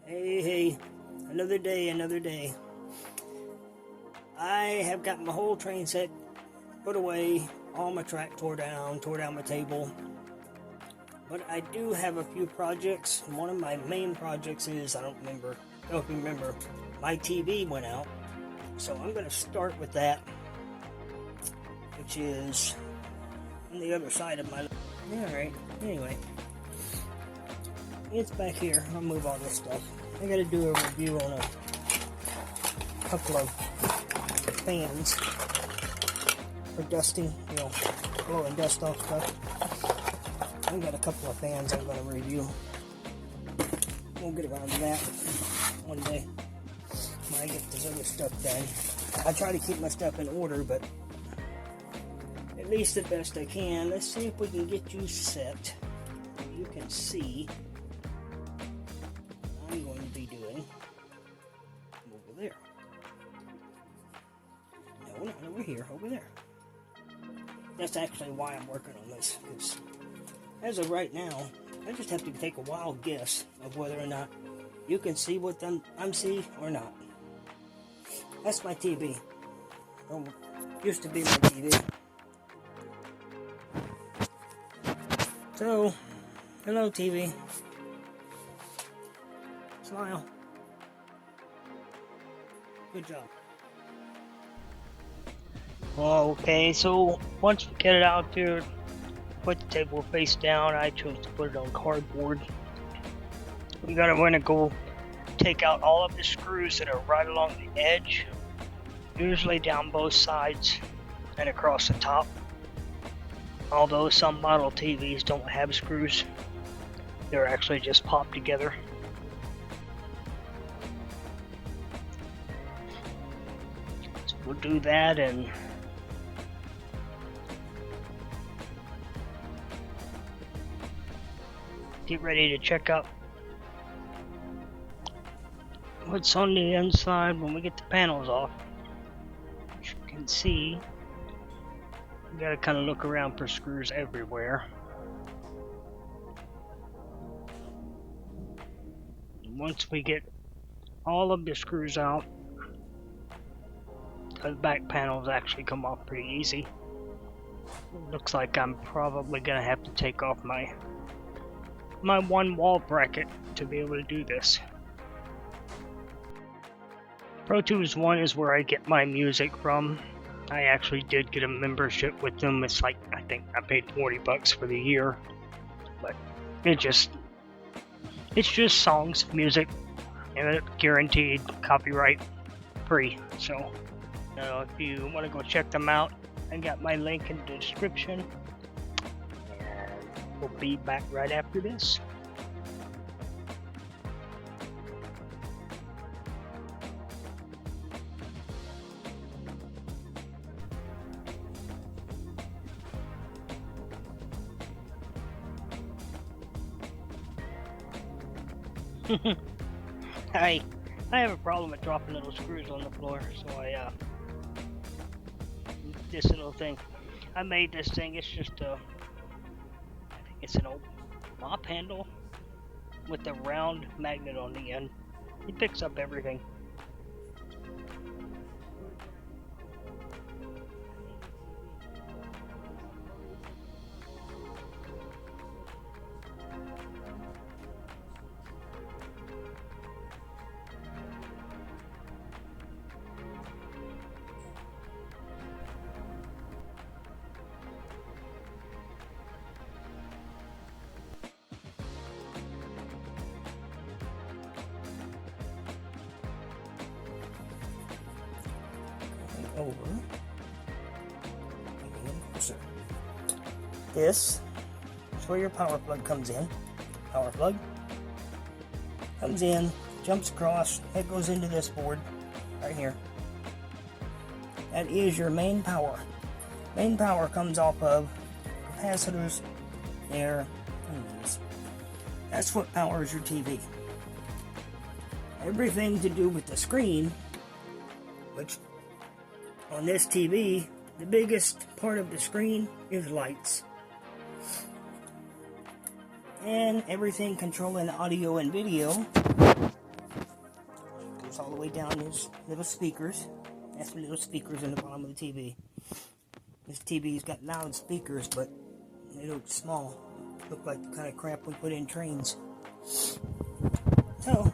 Hey, another day, another day. I have got my whole train set put away, all my track tore down my table. But I do have a few projects. One of my main projects is, I don't know if you remember, my TV went out. So I'm going to start with that, which is on the other side of my... Alright, anyway. It's back here. I'll move all this stuff. I gotta do a review on a couple of fans for dusting, blowing dust off stuff. I've got a couple of fans I'm gonna review. We'll get around to that one day when I get this other stuff done. I try to keep my stuff in order, but at least the best I can. Let's see if we can get you set. You can see I'm going to be doing over there. No, not over here, over there. That's actually why I'm working on this, because as of right now, I just have to take a wild guess of whether or not you can see what I'm seeing or not. That's my TV. Well, used to be my TV. So, hello TV. Smile. Good job. Okay, so once we get it out there, put the table face down. I chose to put it on cardboard. We're gonna go take out all of the screws that are right along the edge, usually down both sides and across the top. Although some model TVs don't have screws, they're actually just popped together. So we'll do that and get ready to check out what's on the inside when we get the panels off. As you can see, you gotta kind of look around for screws everywhere. Once we get all of the screws out, the back panels actually come off pretty easy. Looks like I'm probably gonna have to take off my one wall bracket to be able to do this. Pro Tools 1 is where I get my music from. I actually did get a membership with them. It's like, I think I paid $40 for the year, but it's just songs, music, and it's guaranteed copyright free. So if you want to go check them out, I got my link in the description. We'll be back right after this. I have a problem with dropping little screws on the floor, so this little thing. I made this thing. It's just it's an old mop handle with a round magnet on the end. It picks up everything. Over. This is where your power plug comes in. Power plug comes in, jumps across, it goes into this board right here. That is your main power. Main power comes off of capacitors there and these. That's what powers your TV. Everything to do with the screen, which on this TV, the biggest part of the screen is lights. And everything controlling audio and video That's all the way down. There's little speakers. That's the little speakers in the bottom of the TV. This TV's got loud speakers, but they look small. Look like the kind of crap we put in trains. So,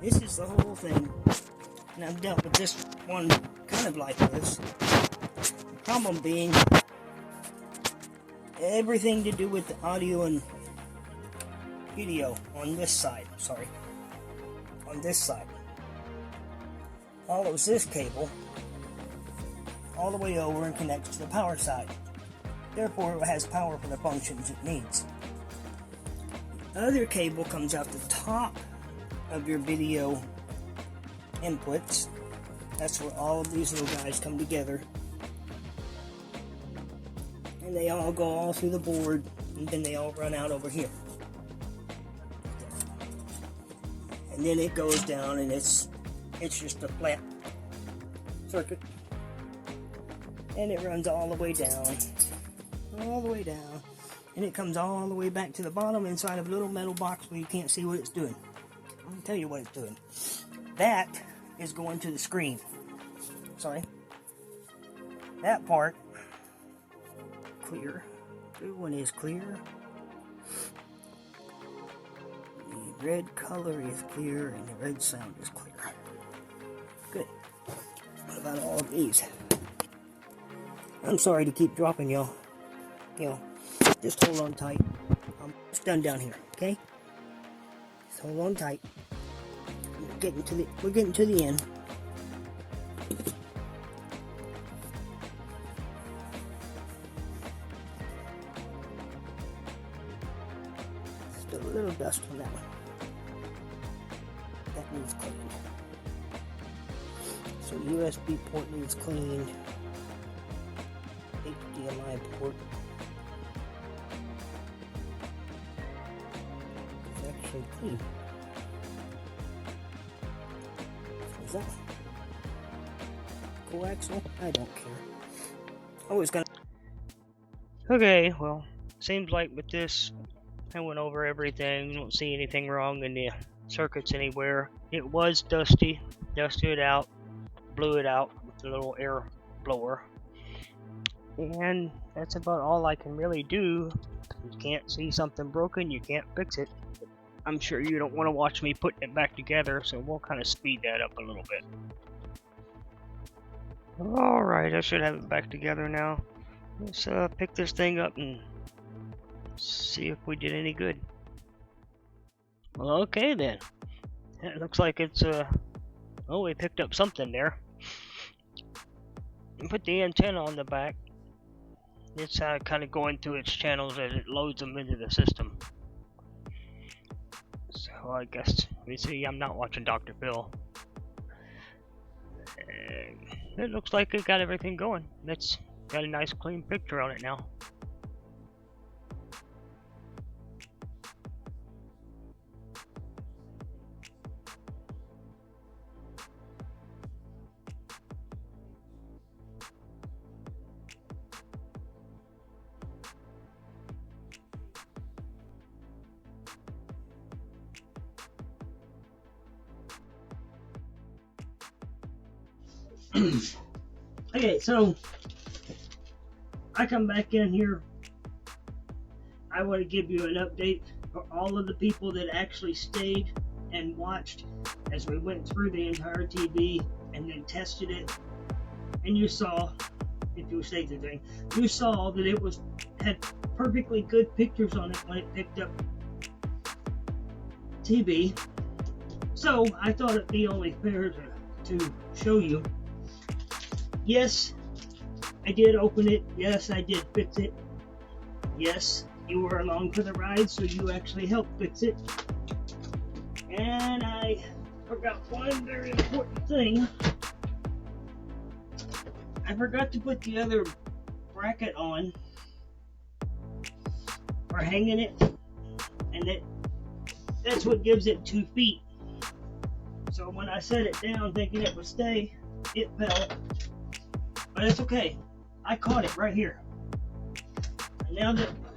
this is the whole thing. And I've dealt with this one kind of like this. The problem being everything to do with the audio and video on this side. Sorry. On this side. Follows this cable all the way over and connects to the power side. Therefore, it has power for the functions it needs. The other cable comes out the top of your video inputs. That's where all of these little guys come together. And they all go all through the board, and then they all run out over here. And then it goes down, and it's just a flat circuit. And it runs all the way down. All the way down. And it comes all the way back to the bottom inside of a little metal box where you can't see what it's doing. Let me tell you what it's doing. That is going to the screen. Sorry. That part, clear. Blue one is clear. The red color is clear and the red sound is clear. Good. What about all of these? I'm sorry to keep dropping y'all. You know, just hold on tight. I'm almost done down here, okay? Just hold on tight. We're getting to the end. Still a little dust on that one. That needs cleaned. So the USB port needs cleaned. HDMI port. It's actually clean. Is that coaxial? I don't care. Always gonna. Okay, well, seems like with this, I went over everything. Don't see anything wrong in the circuits anywhere. It was dusty. Dusted it out. Blew it out with a little air blower. And that's about all I can really do. You can't see something broken, you can't fix it. I'm sure you don't want to watch me putting it back together, so we'll kind of speed that up a little bit. Alright, I should have it back together now. Let's pick this thing up and see if we did any good. Well, okay then. It looks like it's, oh, we picked up something there. Put the antenna on the back. It's kind of going through its channels as it loads them into the system. So I guess, you see, I'm not watching Dr. Phil. And it looks like it got everything going. It's got a nice clean picture on it now. Okay, so I come back in here. I want to give you an update for all of the people that actually stayed and watched as we went through the entire TV and then tested it. And you saw, if you stayed the thing, you saw that it had perfectly good pictures on it when it picked up TV. So I thought it'd be only fair to show you. Yes, I did open it. Yes, I did fix it. Yes, you were along for the ride, so you actually helped fix it. And I forgot one very important thing. I forgot to put the other bracket on for hanging it, and that's what gives it 2 feet. So when I set it down thinking it would stay, it fell. But it's okay. I caught it right here. And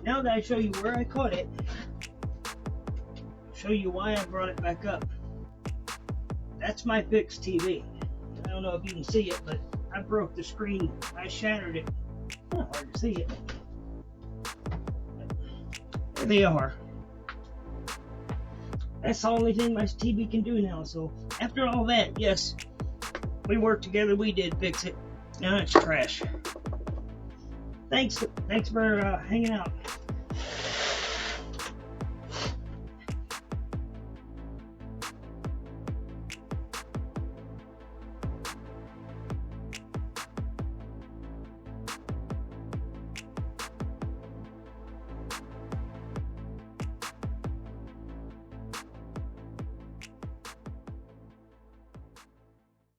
now that I show you where I caught it, I'll show you why I brought it back up. that's my fixed TV. I don't know if you can see it, but I broke the screen. I shattered it. Not hard to see it. There they are. That's the only thing my TV can do now. So after all that, yes, we worked together. We did fix it. Now it's trash. Thanks for hanging out.